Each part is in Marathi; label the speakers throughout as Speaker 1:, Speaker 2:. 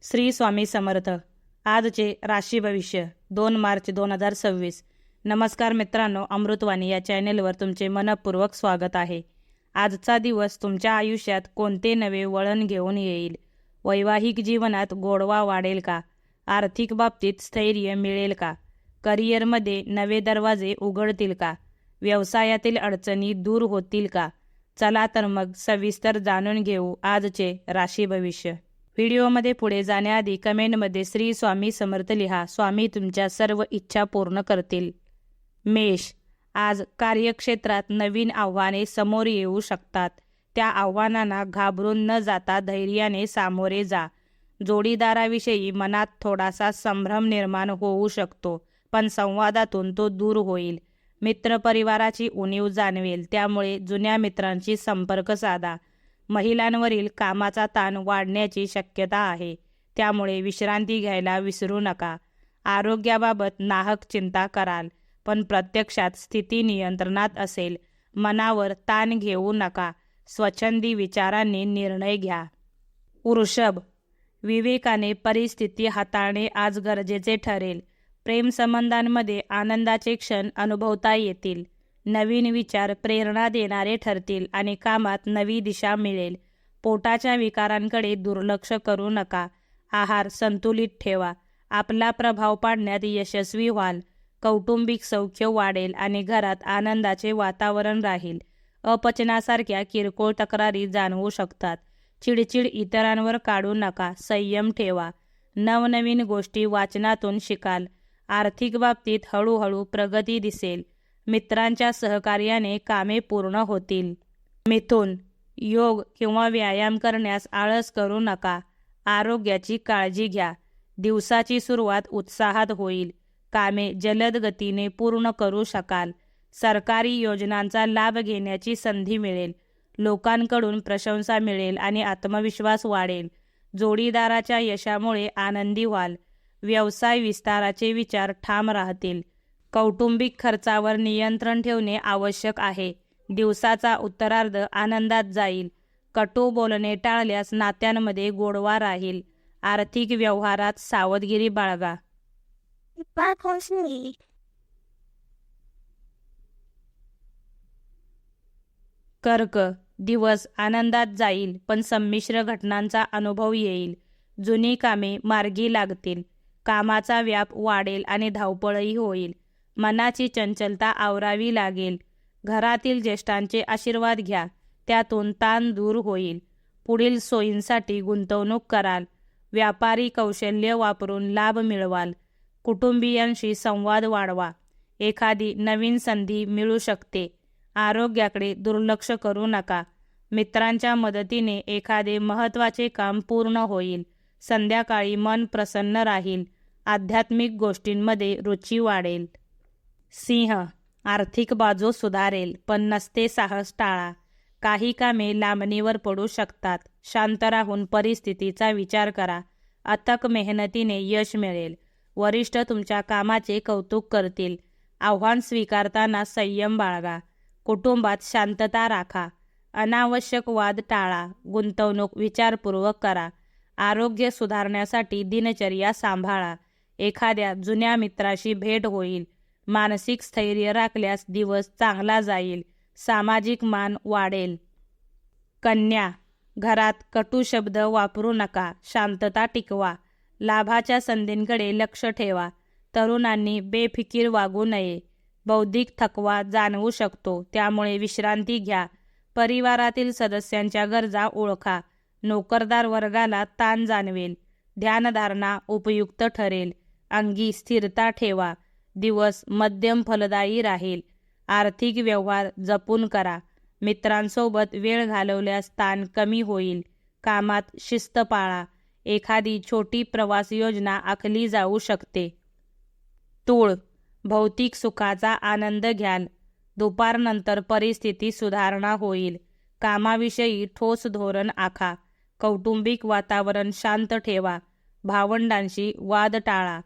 Speaker 1: श्री स्वामी समर्थ. आजचे राशी भविष्य 2 मार्च 2026. नमस्कार मित्रांनो, अमृतवाणी या चॅनेलवर तुमचे मनपूर्वक स्वागत आहे. आजचा दिवस तुमच्या आयुष्यात कोणते नवे वळण घेऊन येईल? वैवाहिक जीवनात गोडवा वाढेल का? आर्थिक बाबतीत स्थैर्य मिळेल का? करिअरमध्ये नवे दरवाजे उघडतील का? व्यवसायातील अडचणी दूर होतील का? चला तर मग सविस्तर जाणून घेऊ आजचे राशी भविष्य. व्हिडिओमध्ये पुढे जाण्याआधी कमेंटमध्ये श्री स्वामी समर्थ लिहा. स्वामी तुमच्या सर्व इच्छा पूर्ण करतील. मेष, आज कार्यक्षेत्रात नवीन आव्हाने समोर येऊ शकतात. त्या आव्हानांना घाबरून न जाता धैर्याने सामोरे जा. जोडीदाराविषयी मनात थोडासा संभ्रम निर्माण होऊ शकतो, पण संवादातून तो दूर होईल. मित्रपरिवाराची उणीव जाणवेल, त्यामुळे जुन्या मित्रांशी संपर्क साधा. महिलांवरील कामाचा ताण वाढण्याची शक्यता आहे, त्यामुळे विश्रांती घ्यायला विसरू नका. आरोग्याबाबत नाहक चिंता कराल, पण प्रत्यक्षात स्थिती नियंत्रणात असेल. मनावर ताण घेऊ नका. स्वच्छंदी विचारांनी निर्णय घ्या. वृषभ, विवेकाने परिस्थिती हाताळणे आज गरजेचे ठरेल. प्रेमसंबंधांमध्ये आनंदाचे क्षण अनुभवता येतील. नवीन विचार प्रेरणा देणारे ठरतील आणि कामात नवी दिशा मिळेल. पोटाच्या विकारांकडे दुर्लक्ष करू नका. आहार संतुलित ठेवा. आपला प्रभाव पाडण्यात यशस्वी व्हाल. कौटुंबिक सौख्य वाढेल आणि घरात आनंदाचे वातावरण राहील. अपचनासारख्या किरकोळ तक्रारी जाणवू शकतात. चिडचिड इतरांवर काढू नका. संयम ठेवा. नवनवीन गोष्टी वाचनातून शिकाल. आर्थिक बाबतीत हळूहळू प्रगती दिसेल. मित्रांच्या सहकार्याने कामे पूर्ण होतील. मिथुन, योग किंवा व्यायाम करण्यास आळस करू नका. आरोग्याची काळजी घ्या. दिवसाची सुरुवात उत्साहात होईल. कामे जलद गतीने पूर्ण करू शकाल. सरकारी योजनांचा लाभ घेण्याची संधी मिळेल. लोकांकडून प्रशंसा मिळेल आणि आत्मविश्वास वाढेल. जोडीदाराच्या यशामुळे आनंदी व्हाल. व्यवसाय विस्ताराचे विचार ठाम राहतील. कौटुंबिक खर्चावर नियंत्रण ठेवणे आवश्यक आहे. दिवसाचा उत्तरार्ध आनंदात जाईल. कटू बोलणे टाळल्यास नात्यांमध्ये गोडवा राहील. आर्थिक व्यवहारात सावधगिरी बाळगा. कर्क, दिवस आनंदात जाईल, पण संमिश्र घटनांचा अनुभव येईल. जुनी कामे मार्गी लागतील. कामाचा व्याप वाढेल आणि धावपळही होईल. मनाची चंचलता आवरावी लागेल. घरातील ज्येष्ठांचे आशीर्वाद घ्या, त्यातून ताण दूर होईल. पुढील सोयींसाठी गुंतवणूक कराल. व्यापारी कौशल्य वापरून लाभ मिळवाल. कुटुंबियांशी संवाद वाढवा. एखादी नवीन संधी मिळू शकते. आरोग्याकडे दुर्लक्ष करू नका. मित्रांच्या मदतीने एखादे महत्त्वाचे काम पूर्ण होईल. संध्याकाळी मन प्रसन्न राहील. आध्यात्मिक गोष्टींमध्ये रुची वाढेल. सिंह, आर्थिक बाजू सुधारेल, पण नसते साहस टाळा. काही कामे लांबणीवर पडू शकतात. शांत राहून परिस्थितीचा विचार करा. अथक मेहनतीने यश मिळेल. वरिष्ठ तुमच्या कामाचे कौतुक करतील. आव्हान स्वीकारताना संयम बाळगा. कुटुंबात शांतता राखा. अनावश्यक वाद टाळा. गुंतवणूक विचारपूर्वक करा. आरोग्य सुधारण्यासाठी दिनचर्या सांभाळा. एखाद्या जुन्या मित्राशी भेट होईल. मानसिक स्थैर्य राखल्यास दिवस चांगला जाईल. सामाजिक मान वाढेल. कन्या, घरात कटू शब्द वापरू नका. शांतता टिकवा. लाभाच्या संधींकडे लक्ष ठेवा. तरुणांनी बेफिकीर वागू नये. बौद्धिक थकवा जाणवू शकतो, त्यामुळे विश्रांती घ्या. परिवारातील सदस्यांच्या गरजा ओळखा. नोकरदार वर्गाला ताण जाणवेल. ध्यानधारणा उपयुक्त ठरेल. अंगी स्थिरता ठेवा. दिवस मध्यम फलदायी राहील. आर्थिक व्यवहार जपून करा. मित्रांसोबत वेळ घालवल्यास ताण कमी होईल. कामात शिस्त पाळा. एखादी छोटी प्रवास योजना आखली जाऊ शकते. तूळ, भौतिक सुखाचा आनंद घ्याल. दुपारनंतर परिस्थिती सुधारणा होईल. कामाविषयी ठोस धोरण आखा. कौटुंबिक वातावरण शांत ठेवा. भावंडांशी वाद टाळा.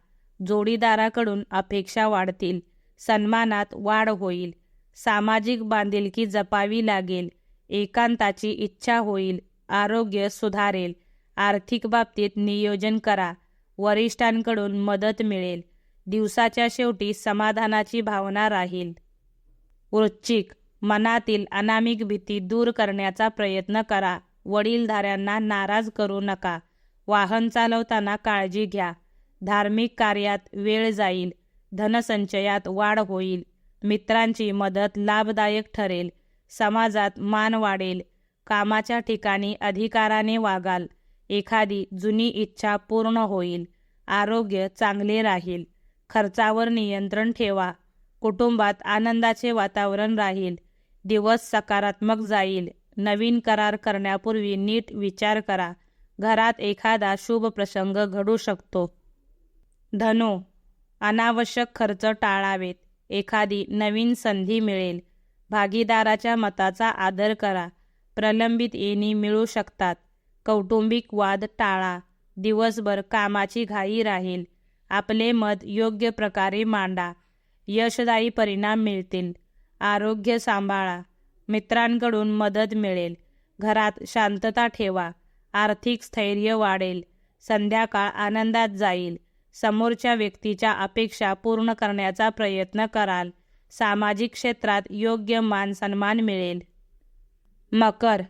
Speaker 1: जोडीदाराकडून अपेक्षा वाढतील. सन्मानात वाढ होईल. सामाजिक बांधिलकी जपावी लागेल. एकांताची इच्छा होईल. आरोग्य सुधारेल. आर्थिक बाबतीत नियोजन करा, वरिष्ठांकडून मदत मिळेल. दिवसाच्या शेवटी समाधानाची भावना राहील. वृश्चिक, मनातील अनामिक भीती दूर करण्याचा प्रयत्न करा. वडीलधाऱ्यांना नाराज करू नका. वाहन चालवताना काळजी घ्या. धार्मिक कार्यात वेळ जाईल. धनसंचयात वाढ होईल. मित्रांची मदत लाभदायक ठरेल. समाजात मान वाढेल. कामाच्या ठिकाणी अधिकाराने वागाल. एखादी जुनी इच्छा पूर्ण होईल. आरोग्य चांगले राहील. खर्चावर नियंत्रण ठेवा. कुटुंबात आनंदाचे वातावरण राहील. दिवस सकारात्मक जाईल. नवीन करार करण्यापूर्वी नीट विचार करा. घरात एखादा शुभ प्रसंग घडू शकतो. धनु, अनावश्यक खर्च टाळावेत. एखादी नवीन संधी मिळेल. भागीदाराच्या मताचा आदर करा. प्रलंबित येणी मिळू शकतात. कौटुंबिक वाद टाळा. दिवसभर कामाची घाई राहील. आपले मत योग्य प्रकारे मांडा. यशदायी परिणाम मिळतील. आरोग्य सांभाळा. मित्रांकडून मदत मिळेल. घरात शांतता ठेवा. आर्थिक स्थैर्य वाढेल. संध्याकाळ आनंदात जाईल. समोरच्या व्यक्तीच्या अपेक्षा पूर्ण करण्याचा प्रयत्न कराल. सामाजिक क्षेत्रात योग्य मान सन्मान मिळेल. मकर,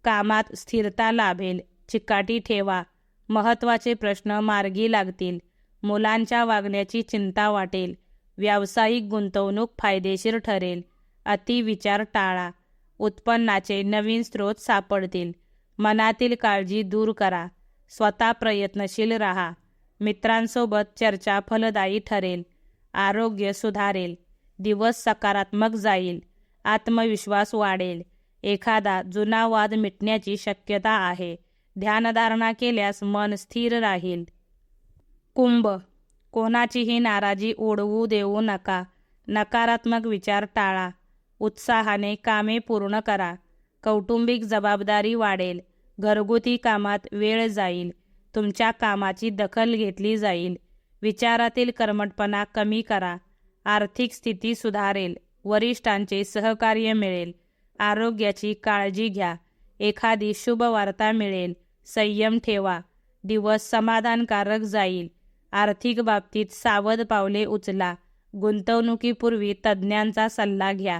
Speaker 1: कामात स्थिरता लाभेल. चिकाटी ठेवा. महत्त्वाचे प्रश्न मार्गी लागतील. मुलांच्या वागण्याची चिंता वाटेल. व्यावसायिक गुंतवणूक फायदेशीर ठरेल. अतिविचार टाळा. उत्पन्नाचे नवीन स्रोत सापडतील. मनातील काळजी दूर करा. स्वतः प्रयत्नशील राहा. मित्रांसोबत चर्चा फलदायी ठरेल. आरोग्य सुधारेल. दिवस सकारात्मक जाईल. आत्मविश्वास वाढेल. एखादा जुना वाद मिटण्याची शक्यता आहे. ध्यानधारणा केल्यास मन स्थिर राहील. कुंभ, कोणाचीही नाराजी ओढवू देऊ नका. नकारात्मक विचार टाळा. उत्साहाने कामे पूर्ण करा. कौटुंबिक जबाबदारी वाढेल. घरगुती कामात वेळ जाईल. तुमच्या कामाची दखल घेतली जाईल. विचारातील कर्मठपणा कमी करा. आर्थिक स्थिती सुधारेल. वरिष्ठांचे सहकार्य मिळेल. आरोग्याची काळजी घ्या. एखादी शुभ वार्ता मिळेल. संयम ठेवा. दिवस समाधानकारक जाईल. आर्थिक बाबतीत सावध पावले उचला. गुंतवणुकीपूर्वी तज्ज्ञांचा सल्ला घ्या.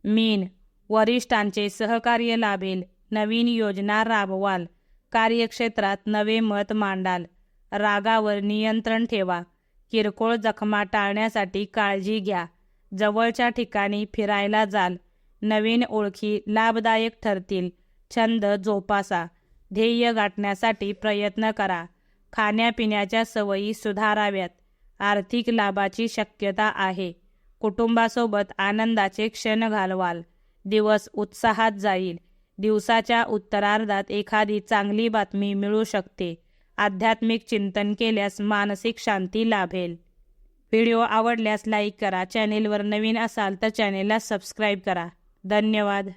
Speaker 1: मीन, वरिष्ठांचे सहकार्य लाभेल. नवीन योजना राबवाल. कार्यक्षेत्रात नवे मत मांडाल. रागावर नियंत्रण ठेवा. किरकोळ जखमा टाळण्यासाठी काळजी घ्या. जवळच्या ठिकाणी फिरायला जाल. नवीन ओळखी लाभदायक ठरतील. छंद जोपासा. ध्येय गाठण्यासाठी प्रयत्न करा. खाण्यापिण्याच्या सवयी सुधाराव्यात. आर्थिक लाभाची शक्यता आहे. कुटुंबासोबत आनंदाचे क्षण घालवाल. दिवस उत्साहात जाईल. दिवसाच्या उत्तरार्धात एखादी चांगली बातमी मिळू शकते. आध्यात्मिक चिंतन केल्यास मानसिक शांती लाभेल. व्हिडिओ आवडल्यास लाईक करा. चॅनेलवर नवीन असाल तर चॅनेलला सबस्क्राईब करा. धन्यवाद.